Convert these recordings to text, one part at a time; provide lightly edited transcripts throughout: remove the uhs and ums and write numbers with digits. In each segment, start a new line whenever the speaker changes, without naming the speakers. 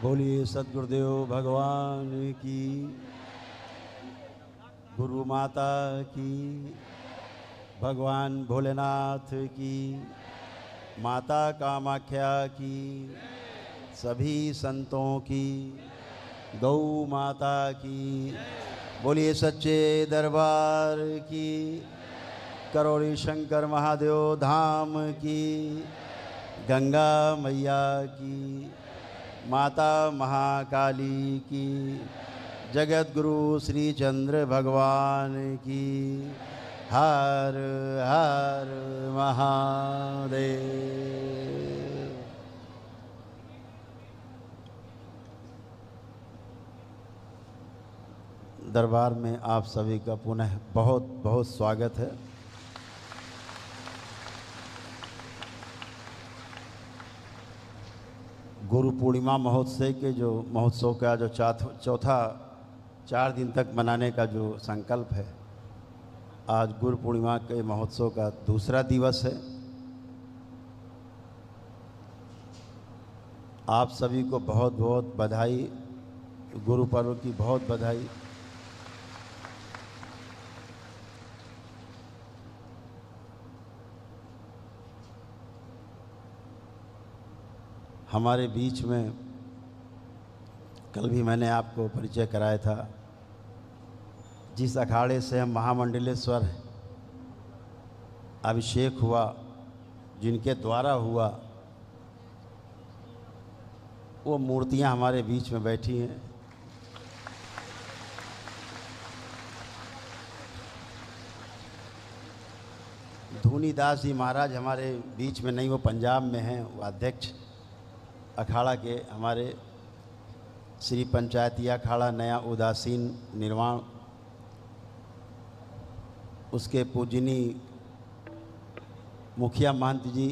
बोलिए सद्गुरुदेव भगवान की, गुरु माता की, भगवान भोलेनाथ की, माता कामाख्या की, सभी संतों की, गौ माता की। बोलिए सच्चे दरबार की, करोड़ी शंकर महादेव धाम की, गंगा मैया की, माता महाकाली की, जगत गुरु श्री चंद्र भगवान की। हर हर महादेव। दरबार में आप सभी का पुनः बहुत बहुत स्वागत है। गुरु पूर्णिमा महोत्सव का जो चौथा 4 दिन तक मनाने का जो संकल्प है, आज गुरु पूर्णिमा के महोत्सव का दूसरा दिवस है। आप सभी को बहुत बहुत बधाई, गुरु पर्व की बहुत बधाई। हमारे बीच में कल भी मैंने आपको परिचय कराया था, जिस अखाड़े से हम महामंडलेश्वर अभिषेक हुआ, जिनके द्वारा हुआ, वो मूर्तियां हमारे बीच में बैठी हैं। धूनीदास जी महाराज हमारे बीच में नहीं, वो पंजाब में हैं, वो अध्यक्ष अखाड़ा के हमारे श्री पंचायती अखाड़ा नया उदासीन निर्माण, उसके पूजनी मुखिया महंत जी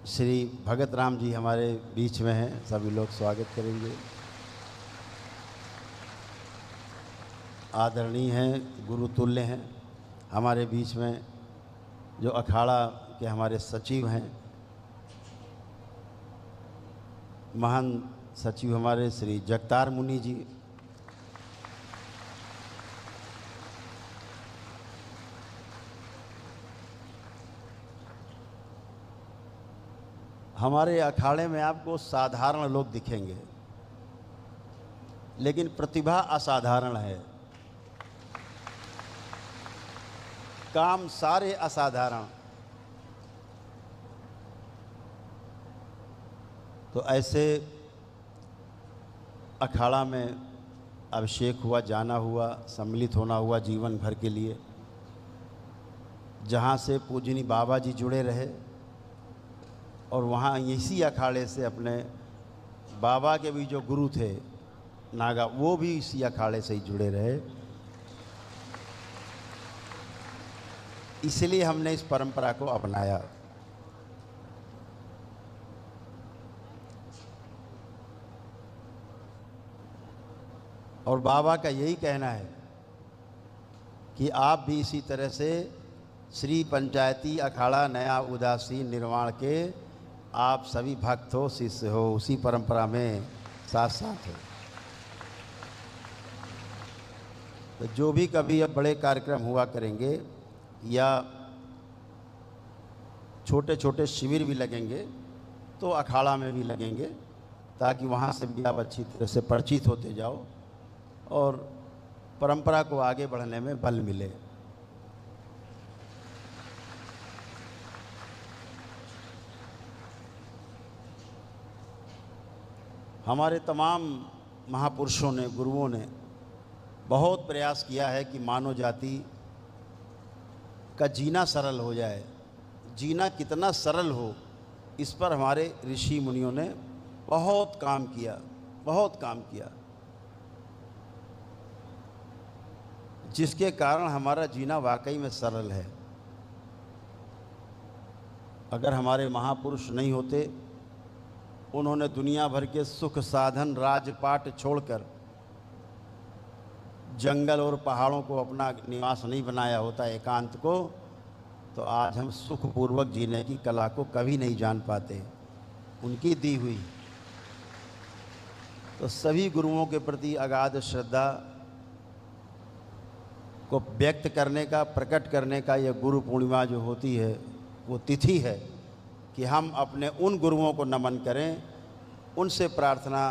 श्री भगत राम जी हमारे बीच में हैं। सभी लोग स्वागत करेंगे। आदरणीय हैं, गुरुतुल्य हैं हमारे बीच में, जो अखाड़ा के हमारे सचिव हैं, महान सचिव हमारे श्री जगतार मुनि जी, हमारे अखाड़े में आपको साधारण लोग दिखेंगे, लेकिन प्रतिभा असाधारण है, काम सारे असाधारण। तो ऐसे अखाड़ा में अभिषेक हुआ, जाना हुआ, सम्मिलित होना हुआ जीवन भर के लिए, जहाँ से पूजनी बाबा जी जुड़े रहे और वहाँ इसी अखाड़े से अपने बाबा के भी जो गुरु थे नागा, वो भी इसी अखाड़े से ही जुड़े रहे। इसलिए हमने इस परंपरा को अपनाया। और बाबा का यही कहना है कि आप भी इसी तरह से श्री पंचायती अखाड़ा नया उदासीन निर्माण के आप सभी भक्त हो, शिष्य हो, उसी परंपरा में साथ साथ हो। तो जो भी कभी अब बड़े कार्यक्रम हुआ करेंगे या छोटे छोटे शिविर भी लगेंगे, तो अखाड़ा में भी लगेंगे, ताकि वहाँ से भी आप अच्छी तरह से परिचित होते जाओ और परंपरा को आगे बढ़ने में बल मिले। हमारे तमाम महापुरुषों ने, गुरुओं ने बहुत प्रयास किया है कि मानव जाति का जीना सरल हो जाए। जीना कितना सरल हो, इस पर हमारे ऋषि मुनियों ने बहुत काम किया, बहुत काम किया, जिसके कारण हमारा जीना वाकई में सरल है। अगर हमारे महापुरुष नहीं होते, उन्होंने दुनिया भर के सुख साधन राजपाट छोड़कर जंगल और पहाड़ों को अपना निवास नहीं बनाया होता, एकांत को, तो आज हम सुखपूर्वक जीने की कला को कभी नहीं जान पाते। उनकी दी हुई तो सभी गुरुओं के प्रति अगाध श्रद्धा को व्यक्त करने का, प्रकट करने का यह गुरु पूर्णिमा जो होती है वो तिथि है कि हम अपने उन गुरुओं को नमन करें, उनसे प्रार्थना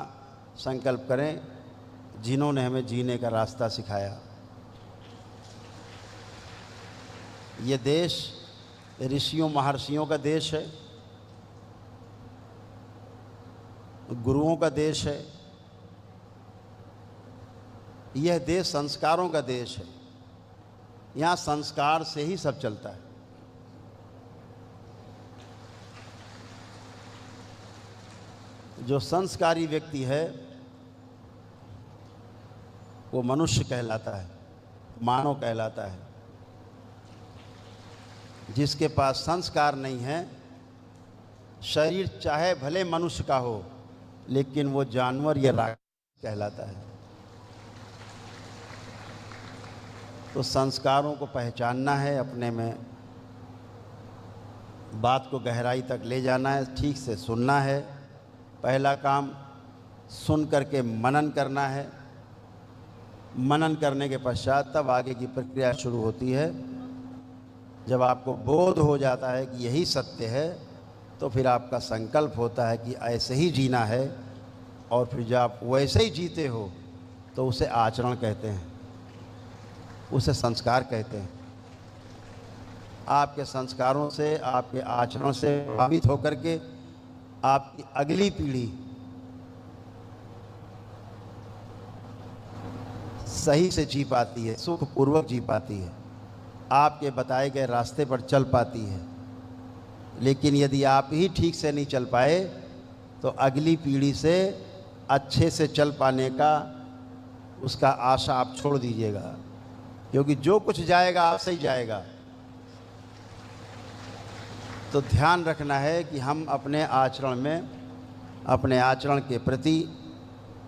संकल्प करें जिन्होंने हमें जीने का रास्ता सिखाया। ये देश ऋषियों महर्षियों का देश है, गुरुओं का देश है। यह देश संस्कारों का देश है। यहाँ संस्कार से ही सब चलता है। जो संस्कारी व्यक्ति है वो मनुष्य कहलाता है, मानव कहलाता है। जिसके पास संस्कार नहीं है, शरीर चाहे भले मनुष्य का हो लेकिन वो जानवर या राक्षस कहलाता है। तो संस्कारों को पहचानना है, अपने में बात को गहराई तक ले जाना है, ठीक से सुनना है। पहला काम सुन करके मनन करना है। मनन करने के पश्चात तब आगे की प्रक्रिया शुरू होती है। जब आपको बोध हो जाता है कि यही सत्य है तो फिर आपका संकल्प होता है कि ऐसे ही जीना है, और फिर जब आप वैसे ही जीते हो तो उसे आचरण कहते हैं, उसे संस्कार कहते हैं। आपके संस्कारों से, आपके आचरण से प्रभावित होकर के आपकी अगली पीढ़ी सही से जी पाती है, सुखपूर्वक जी पाती है, आपके बताए गए रास्ते पर चल पाती है। लेकिन यदि आप ही ठीक से नहीं चल पाए तो अगली पीढ़ी से अच्छे से चल पाने का उसका आशा आप छोड़ दीजिएगा, क्योंकि जो कुछ जाएगा आपसे ही जाएगा। तो ध्यान रखना है कि हम अपने आचरण में, अपने आचरण के प्रति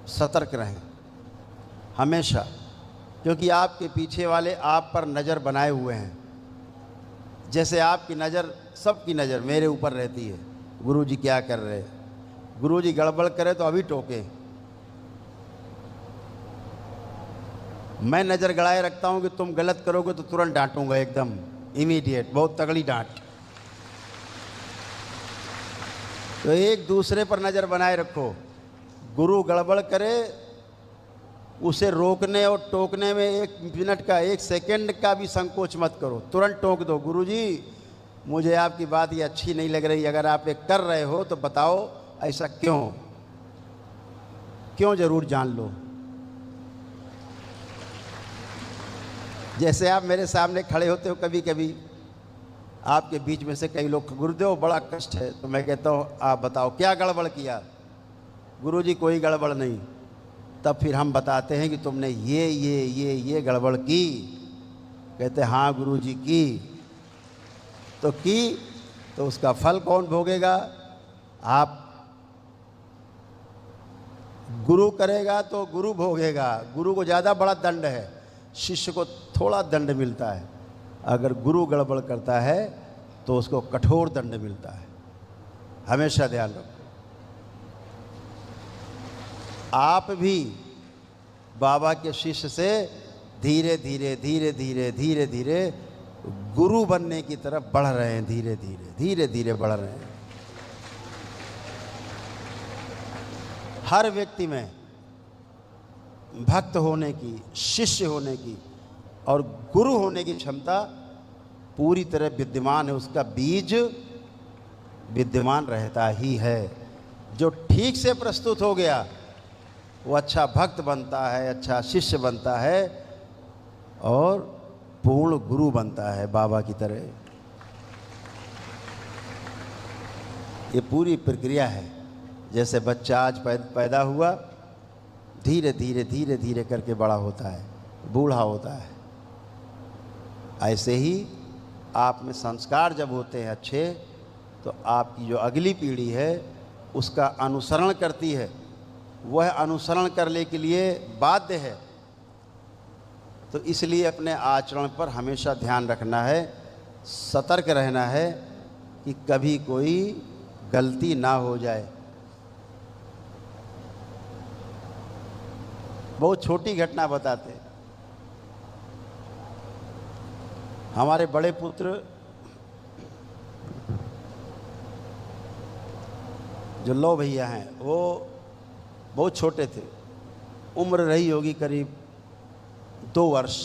सतर्क रहें हमेशा, क्योंकि आपके पीछे वाले आप पर नज़र बनाए हुए हैं। जैसे आपकी नज़र, सबकी नज़र मेरे ऊपर रहती है, गुरुजी क्या कर रहे हैं, गुरुजी गड़बड़ करे तो अभी टोके। मैं नज़र गड़ाए रखता हूँ कि तुम गलत करोगे तो तुरंत डांटूंगा, एकदम इमीडिएट, बहुत तगड़ी डांट। तो एक दूसरे पर नज़र बनाए रखो। गुरु गड़बड़ करे उसे रोकने और टोकने में 1 मिनट का, 1 सेकंड का भी संकोच मत करो, तुरंत टोक दो। गुरुजी मुझे आपकी बात ये अच्छी नहीं लग रही, अगर आप ये कर रहे हो तो बताओ ऐसा क्यों ज़रूर जान लो। जैसे आप मेरे सामने खड़े होते हो, कभी कभी आपके बीच में से कई लोग, गुरुदेव बड़ा कष्ट है, तो मैं कहता हूँ आप बताओ क्या गड़बड़ किया। गुरुजी कोई गड़बड़ नहीं। तब फिर हम बताते हैं कि तुमने ये गड़बड़ की। कहते हाँ गुरुजी की। तो उसका फल कौन भोगेगा? आप। गुरु करेगा तो गुरु भोगेगा। गुरु को ज़्यादा बड़ा दंड है, शिष्य को थोड़ा दंड मिलता है। अगर गुरु गड़बड़ करता है तो उसको कठोर दंड मिलता है। हमेशा ध्यान रखो। आप भी बाबा के शिष्य से धीरे धीरे गुरु बनने की तरफ बढ़ रहे हैं, धीरे धीरे बढ़ रहे हैं। हर व्यक्ति में भक्त होने की, शिष्य होने की और गुरु होने की क्षमता पूरी तरह विद्यमान है। उसका बीज विद्यमान रहता ही है। जो ठीक से प्रस्तुत हो गया वो अच्छा भक्त बनता है, अच्छा शिष्य बनता है और पूर्ण गुरु बनता है बाबा की तरह। ये पूरी प्रक्रिया है। जैसे बच्चा आज पैदा हुआ, धीरे धीरे करके बड़ा होता है, बूढ़ा होता है। ऐसे ही आप में संस्कार जब होते हैं अच्छे, तो आपकी जो अगली पीढ़ी है उसका अनुसरण करती है। वह अनुसरण करने के लिए बाध्य है। तो इसलिए अपने आचरण पर हमेशा ध्यान रखना है, सतर्क रहना है कि कभी कोई गलती ना हो जाए। बहुत छोटी घटना बताते। हमारे बड़े पुत्र जो लौ भैया हैं, वो बहुत छोटे थे, उम्र रही होगी करीब 2 वर्ष।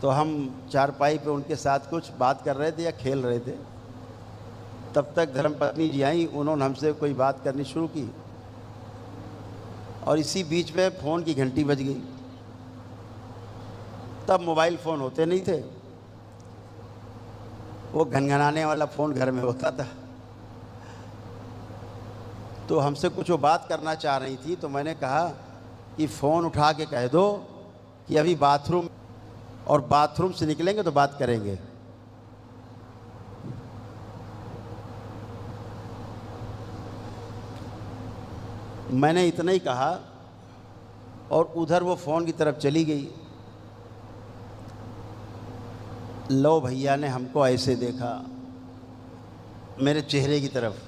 तो हम चारपाई पे उनके साथ कुछ बात कर रहे थे या खेल रहे थे, तब तक धर्मपत्नी जी आई, उन्होंने हमसे कोई बात करनी शुरू की और इसी बीच में फ़ोन की घंटी बज गई। तब मोबाइल फ़ोन होते नहीं थे, वो घनघनाने वाला फ़ोन घर में होता था। तो हमसे कुछ वो बात करना चाह रही थी, तो मैंने कहा कि फ़ोन उठा के कह दो कि अभी बाथरूम, और बाथरूम से निकलेंगे तो बात करेंगे। मैंने इतना ही कहा और उधर वो फ़ोन की तरफ चली गई। लो भैया ने हमको ऐसे देखा, मेरे चेहरे की तरफ।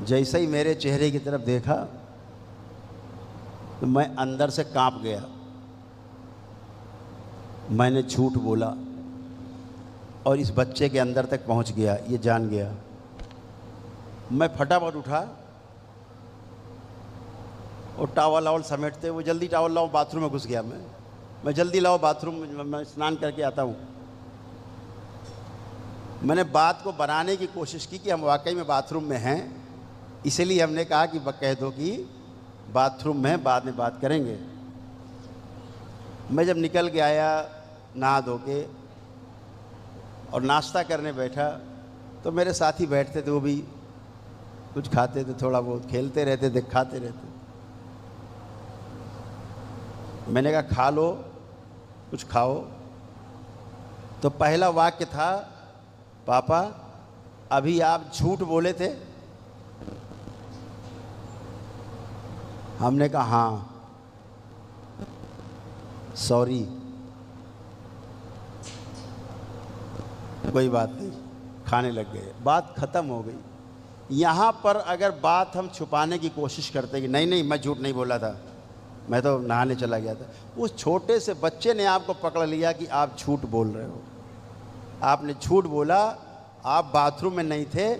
जैसे ही मेरे चेहरे की तरफ देखा तो मैं अंदर से कांप गया। मैंने झूठ बोला और इस बच्चे के अंदर तक पहुंच गया, ये जान गया। मैं फटाफट उठा और टावल वावल समेटते वो जल्दी टावल लाओ, बाथरूम में घुस गया। मैं जल्दी लाओ बाथरूम, मैं स्नान करके आता हूँ। मैंने बात को बनाने की कोशिश की कि हम वाकई में बाथरूम में हैं, इसलिए हमने कहा कि कह दो कि बाथरूम में, बाद में बात करेंगे। मैं जब निकल के आया नहा धो के और नाश्ता करने बैठा, तो मेरे साथी बैठते थे, वो भी कुछ खाते थे, थोड़ा बहुत खेलते रहते थे, खाते रहते। मैंने कहा खा लो, कुछ खाओ। तो पहला वाक्य था, पापा अभी आप झूठ बोले थे। हमने कहा हाँ, सॉरी, कोई बात नहीं। खाने लग गए, बात ख़त्म हो गई। यहाँ पर अगर बात हम छुपाने की कोशिश करते कि नहीं नहीं मैं झूठ नहीं बोला था, मैं तो नहाने चला गया था, उस छोटे से बच्चे ने आपको पकड़ लिया कि आप झूठ बोल रहे हो। आपने झूठ बोला, आप बाथरूम में नहीं थे,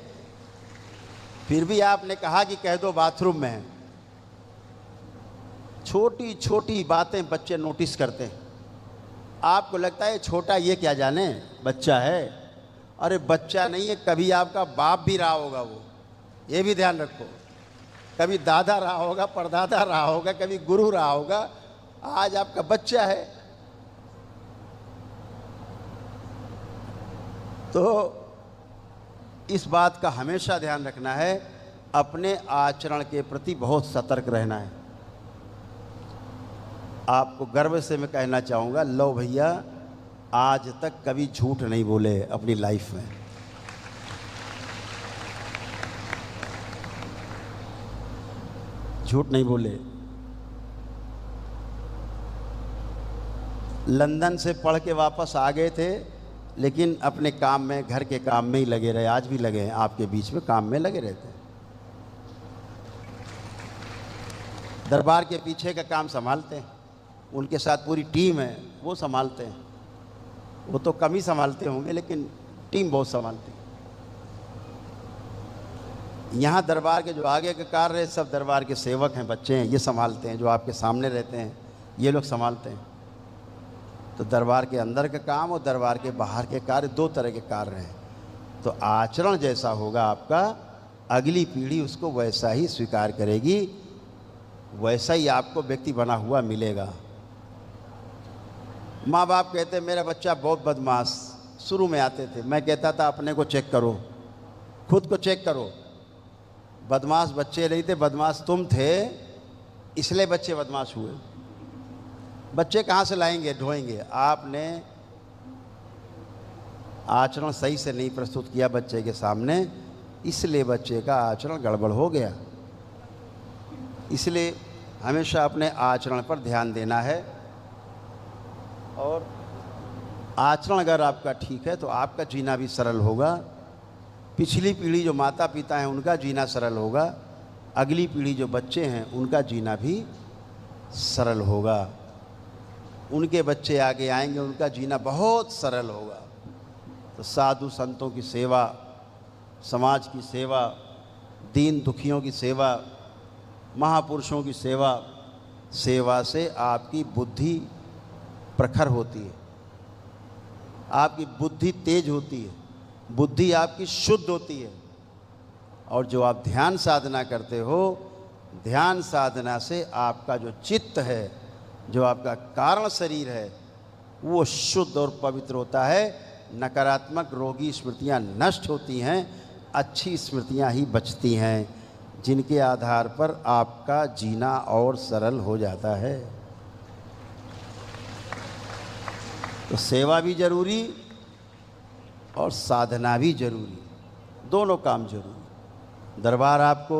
फिर भी आपने कहा कि कह दो बाथरूम में है। छोटी छोटी बातें बच्चे नोटिस करते हैं। आपको लगता है छोटा ये क्या जाने, बच्चा है। अरे बच्चा नहीं है, कभी आपका बाप भी रहा होगा, वो ये भी ध्यान रखो। कभी दादा रहा होगा, परदादा रहा होगा, कभी गुरु रहा होगा, आज आपका बच्चा है। तो इस बात का हमेशा ध्यान रखना है, अपने आचरण के प्रति बहुत सतर्क रहना है। आपको गर्व से मैं कहना चाहूँगा, लो भैया आज तक कभी झूठ नहीं बोले अपनी लाइफ में। झूठ नहीं बोले। लंदन से पढ़ के वापस आ गए थे, लेकिन अपने काम में, घर के काम में ही लगे रहे। आज भी लगे हैं, आपके बीच में काम में लगे रहते हैं। दरबार के पीछे का काम संभालते हैं, उनके साथ पूरी टीम है, वो संभालते हैं। वो तो कम ही संभालते होंगे, लेकिन टीम बहुत संभालती है। यहाँ दरबार के जो आगे के कार्य है, सब दरबार के सेवक हैं, बच्चे हैं, ये संभालते हैं। जो आपके सामने रहते हैं, ये लोग संभालते हैं। तो दरबार के अंदर का काम और दरबार के बाहर के कार्य, 2 तरह के कार्य हैं। तो आचरण जैसा होगा आपका, अगली पीढ़ी उसको वैसा ही स्वीकार करेगी, वैसा ही आपको व्यक्ति बना हुआ मिलेगा। माँ बाप कहते मेरा बच्चा बहुत बदमाश, शुरू में आते थे, मैं कहता था अपने को चेक करो, खुद को चेक करो। बदमाश बच्चे नहीं थे, बदमाश तुम थे, इसलिए बच्चे बदमाश हुए। बच्चे कहाँ से लाएंगे, ढोएंगे। आपने आचरण सही से नहीं प्रस्तुत किया बच्चे के सामने, इसलिए बच्चे का आचरण गड़बड़ हो गया। इसलिए हमेशा अपने आचरण पर ध्यान देना है। और आचरण अगर आपका ठीक है तो आपका जीना भी सरल होगा, पिछली पीढ़ी जो माता पिता हैं उनका जीना सरल होगा, अगली पीढ़ी जो बच्चे हैं उनका जीना भी सरल होगा। उनके बच्चे आगे आएंगे, उनका जीना बहुत सरल होगा। तो साधु संतों की सेवा, समाज की सेवा, दीन दुखियों की सेवा, महापुरुषों की सेवा, सेवा से आपकी बुद्धि प्रखर होती है, आपकी बुद्धि तेज होती है, बुद्धि आपकी शुद्ध होती है। और जो आप ध्यान साधना करते हो, ध्यान साधना से आपका जो चित्त है, जो आपका कारण शरीर है, वो शुद्ध और पवित्र होता है। नकारात्मक रोगी स्मृतियाँ नष्ट होती हैं, अच्छी स्मृतियाँ ही बचती हैं, जिनके आधार पर आपका जीना और सरल हो जाता है। तो सेवा भी जरूरी और साधना भी जरूरी, दोनों काम जरूरी। दरबार आपको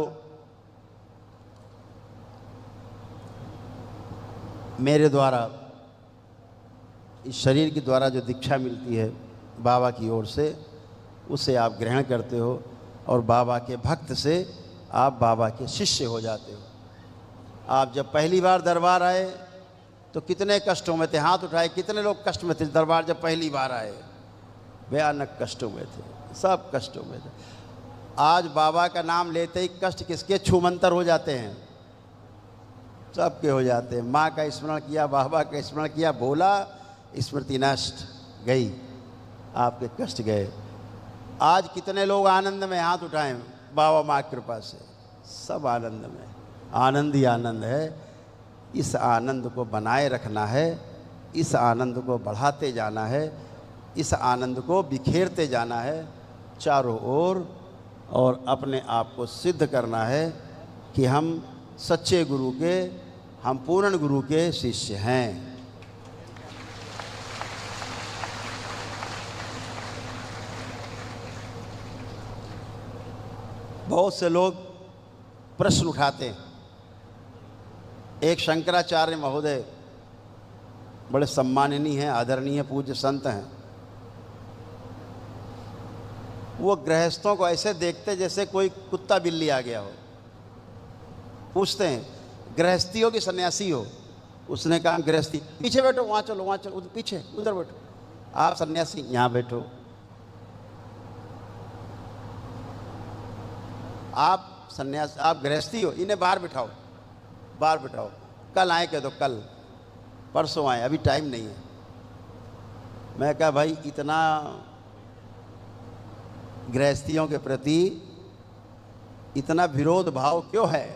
मेरे द्वारा, इस शरीर के द्वारा जो दीक्षा मिलती है बाबा की ओर से, उसे आप ग्रहण करते हो और बाबा के भक्त से आप बाबा के शिष्य हो जाते हो। आप जब पहली बार दरबार आए तो कितने कष्टों में थे? हाथ उठाए, कितने लोग कष्ट में थे दरबार जब पहली बार आए? भयानक कष्टों में थे, सब कष्टों में थे। आज बाबा का नाम लेते ही कष्ट किसके छूमंतर हो जाते हैं? सबके हो जाते हैं। माँ का स्मरण किया, बाबा का स्मरण किया, बोला, स्मृति नष्ट गई, आपके कष्ट गए। आज कितने लोग आनंद में? हाथ उठाएं, बाबा माँ की कृपा से सब आनंद में। आनंद ही आनंद है। इस आनंद को बनाए रखना है, इस आनंद को बढ़ाते जाना है, इस आनंद को बिखेरते जाना है चारों ओर, और अपने आप को सिद्ध करना है कि हम सच्चे गुरु के, हम पूर्ण गुरु के शिष्य हैं। बहुत से लोग प्रश्न उठाते हैं। एक शंकराचार्य महोदय बड़े सम्माननीय हैं, आदरणीय पूज्य संत हैं। वो गृहस्थों को ऐसे देखते जैसे कोई कुत्ता बिल्ली आ गया हो। पूछते हैं, गृहस्थी हो कि सन्यासी हो? उसने कहा गृहस्थी। पीछे बैठो, वहाँ चलो, वहाँ चलो, पीछे उधर बैठो। आप सन्यासी यहाँ बैठो। आप सन्यासी, आप गृहस्थी हो, इन्हें बाहर बिठाओ, बाहर बिठाओ। कल आए कह दो, कल परसों आए, अभी टाइम नहीं है। मैं कहा भाई इतना गृहस्थियों के प्रति इतना विरोध भाव क्यों है?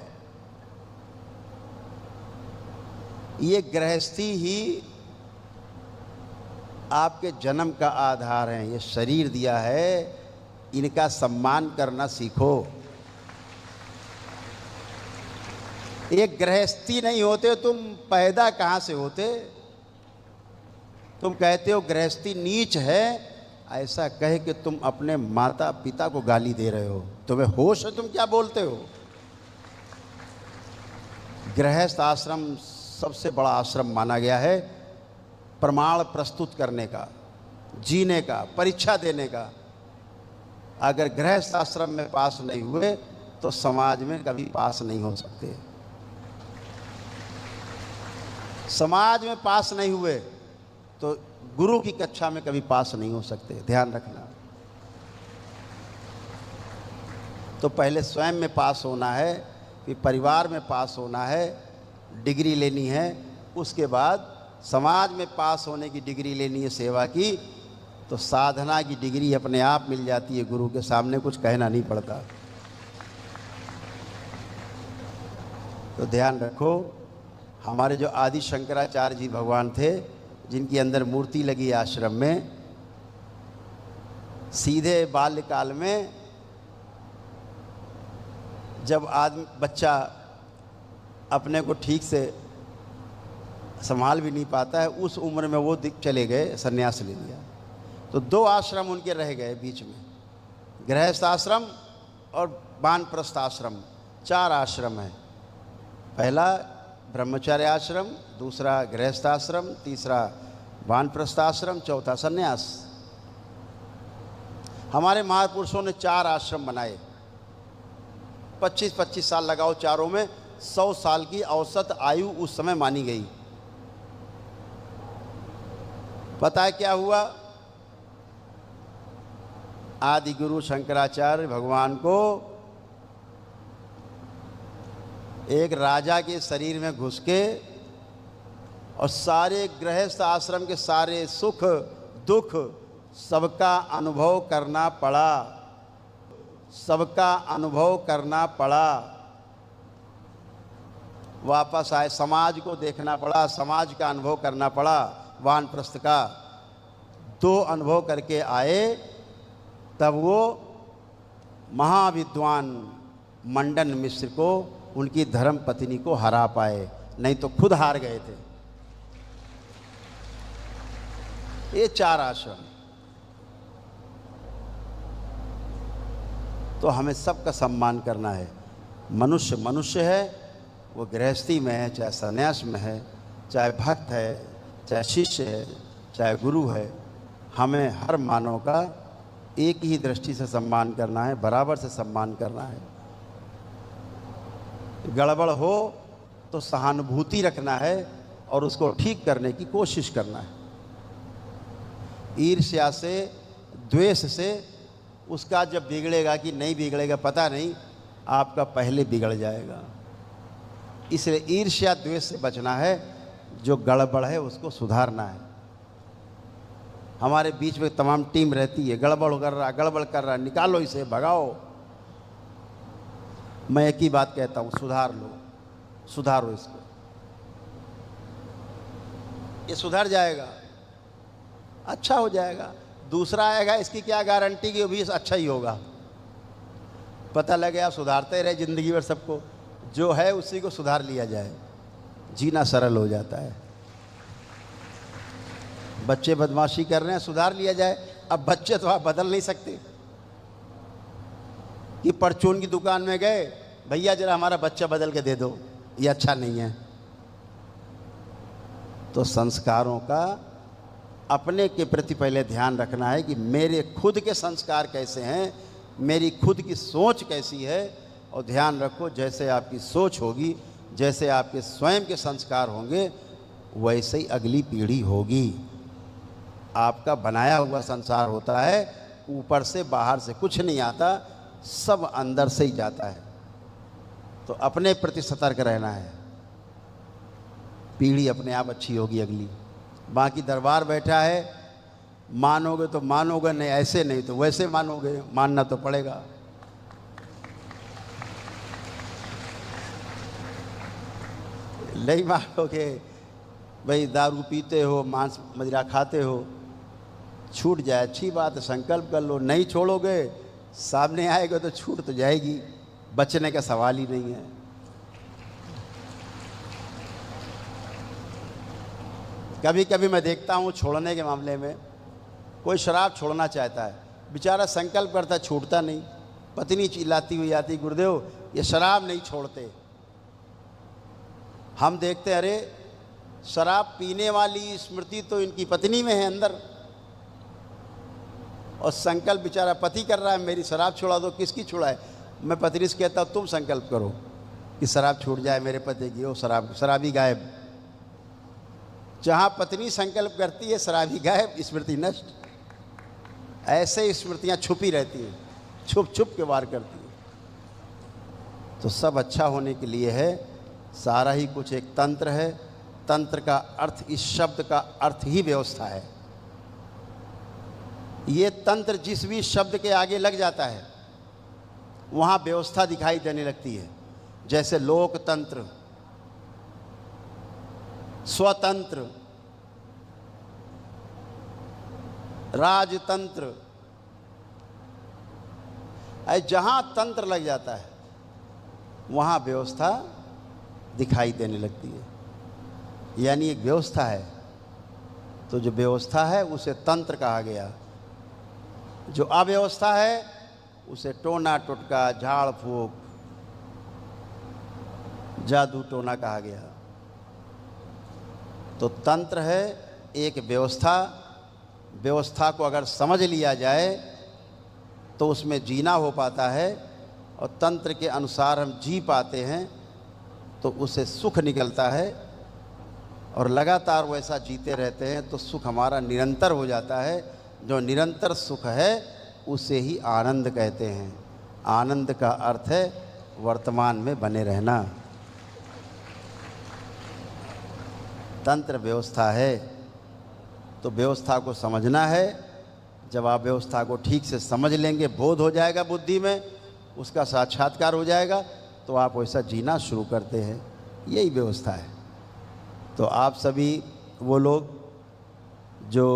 ये गृहस्थी ही आपके जन्म का आधार है। ये शरीर दिया है, इनका सम्मान करना सीखो। एक गृहस्थी नहीं होते तुम पैदा कहाँ से होते? तुम कहते हो गृहस्थी नीच है, ऐसा कहे कि तुम अपने माता पिता को गाली दे रहे हो। तुम्हें होश है? तुम क्या बोलते हो? गृहस्थ आश्रम सबसे बड़ा आश्रम माना गया है, प्रमाण प्रस्तुत करने का, जीने का, परीक्षा देने का। अगर गृहस्थ आश्रम में पास नहीं हुए तो समाज में कभी पास नहीं हो सकते। समाज में पास नहीं हुए तो गुरु की कक्षा में कभी पास नहीं हो सकते। ध्यान रखना। तो पहले स्वयं में पास होना है, फिर परिवार में पास होना है, डिग्री लेनी है, उसके बाद समाज में पास होने की डिग्री लेनी है, सेवा की, तो साधना की डिग्री अपने आप मिल जाती है। गुरु के सामने कुछ कहना नहीं पड़ता। तो ध्यान रखो, हमारे जो आदि शंकराचार्य जी भगवान थे, जिनकी अंदर मूर्ति लगी आश्रम में, सीधे बाल्यकाल में जब बच्चा अपने को ठीक से संभाल भी नहीं पाता है, उस उम्र में वो चले गए, सन्यास ले लिया। तो दो आश्रम उनके रह गए बीच में, गृहस्थ आश्रम और वानप्रस्थ आश्रम। 4 आश्रम है। पहला ब्रह्मचर्य आश्रम, दूसरा गृहस्थ आश्रम, तीसरा वानप्रस्थ आश्रम, चौथा सन्यास। हमारे महापुरुषों ने 4 आश्रम बनाए। 25-25 साल लगाओ चारों में, 100 साल की औसत आयु उस समय मानी गई। पता है क्या हुआ? आदि गुरु शंकराचार्य भगवान को एक राजा के शरीर में घुस के और सारे गृहस्थ आश्रम के सारे सुख दुख सबका अनुभव करना पड़ा, सबका अनुभव करना पड़ा। वापस आए, समाज को देखना पड़ा, समाज का अनुभव करना पड़ा। वानप्रस्थ का 2 अनुभव करके आए, तब वो महाविद्वान मंडन मिश्र को, उनकी धर्म पत्नी को हरा पाए, नहीं तो खुद हार गए थे। ये 4 आश्रम तो हमें सबका सम्मान करना है। मनुष्य मनुष्य है, वो गृहस्थी में है, चाहे संन्यास में है, चाहे भक्त है, चाहे शिष्य है, चाहे गुरु है, हमें हर मानव का एक ही दृष्टि से सम्मान करना है, बराबर से सम्मान करना है। गड़बड़ हो तो सहानुभूति रखना है और उसको ठीक करने की कोशिश करना है। ईर्ष्या से, द्वेष से उसका जब बिगड़ेगा कि नहीं बिगड़ेगा पता नहीं, आपका पहले बिगड़ जाएगा। इसलिए ईर्ष्या द्वेष से बचना है, जो गड़बड़ है उसको सुधारना है। हमारे बीच में तमाम टीम रहती है, गड़बड़ कर रहा, निकालो इसे, भगाओ। मैं एक ही बात कहता हूँ, सुधार लो, सुधारो इसको, ये सुधर जाएगा, अच्छा हो जाएगा। दूसरा आएगा, इसकी क्या गारंटी कि वो भी अच्छा ही होगा। पता लगे आप सुधारते रहे जिंदगी भर सबको, जो है उसी को सुधार लिया जाए, जीना सरल हो जाता है। बच्चे बदमाशी कर रहे हैं, सुधार लिया जाए। अब बच्चे तो आप बदल नहीं सकते कि परचून की दुकान में गए, भैया जरा हमारा बच्चा बदल के दे दो, ये अच्छा नहीं है। तो संस्कारों का अपने के प्रति पहले ध्यान रखना है कि मेरे खुद के संस्कार कैसे हैं, मेरी खुद की सोच कैसी है। और ध्यान रखो, जैसे आपकी सोच होगी, जैसे आपके स्वयं के संस्कार होंगे, वैसे ही अगली पीढ़ी होगी। आपका बनाया हुआ संसार होता है, ऊपर से बाहर से कुछ नहीं आता, सब अंदर से ही जाता है। तो अपने प्रति सतर्क रहना है, पीढ़ी अपने आप अच्छी होगी अगली। बाकी दरबार बैठा है, मानोगे तो मानोगे, नहीं ऐसे नहीं तो वैसे मानोगे, मानना तो पड़ेगा। नहीं मानोगे, भाई दारू पीते हो, मांस मदिरा खाते हो, छूट जाए अच्छी बात है, संकल्प कर लो। नहीं छोड़ोगे, सामने आएगा तो छूट तो जाएगी, बचने का सवाल ही नहीं है। कभी कभी मैं देखता हूँ छोड़ने के मामले में, कोई शराब छोड़ना चाहता है, बेचारा संकल्प करता है, छूटता नहीं। पत्नी चिल्लाती हुई आती, गुरुदेव ये शराब नहीं छोड़ते। हम देखते, अरे शराब पीने वाली स्मृति तो इनकी पत्नी में है अंदर, और संकल्प बेचारा पति कर रहा है, मेरी शराब छुड़ा दो। किसकी छुड़ाए? मैं पत्नी से कहता हूँ तुम संकल्प करो कि शराब छूट जाए मेरे पति की। वो शराबी गायब। जहाँ पत्नी संकल्प करती है, शराबी गायब, स्मृति नष्ट। ऐसे स्मृतियाँ छुपी रहती हैं, छुप छुप के वार करती हैं। तो सब अच्छा होने के लिए है, सारा ही कुछ एक तंत्र है। तंत्र का अर्थ, इस शब्द का अर्थ ही व्यवस्था है। ये तंत्र जिस भी शब्द के आगे लग जाता है, वहाँ व्यवस्था दिखाई देने लगती है। जैसे लोकतंत्र, स्वतंत्र, राजतंत्र, जहाँ तंत्र लग जाता है वहाँ व्यवस्था दिखाई देने लगती है। यानी एक व्यवस्था है, तो जो व्यवस्था है उसे तंत्र कहा गया। जो अव्यवस्था है उसे टोना टुटका, झाड़ फूक, जादू टोना कहा गया। तो तंत्र है एक व्यवस्था। व्यवस्था को अगर समझ लिया जाए तो उसमें जीना हो पाता है। और तंत्र के अनुसार हम जी पाते हैं तो उसे सुख निकलता है, और लगातार वैसा जीते रहते हैं तो सुख हमारा निरंतर हो जाता है। जो निरंतर सुख है उसे ही आनंद कहते हैं। आनंद का अर्थ है वर्तमान में बने रहना। तंत्र व्यवस्था है तो व्यवस्था को समझना है। जब आप व्यवस्था को ठीक से समझ लेंगे, बोध हो जाएगा बुद्धि में, उसका साक्षात्कार हो जाएगा, तो आप वैसा जीना शुरू करते हैं। यही व्यवस्था है। तो आप सभी वो लोग जो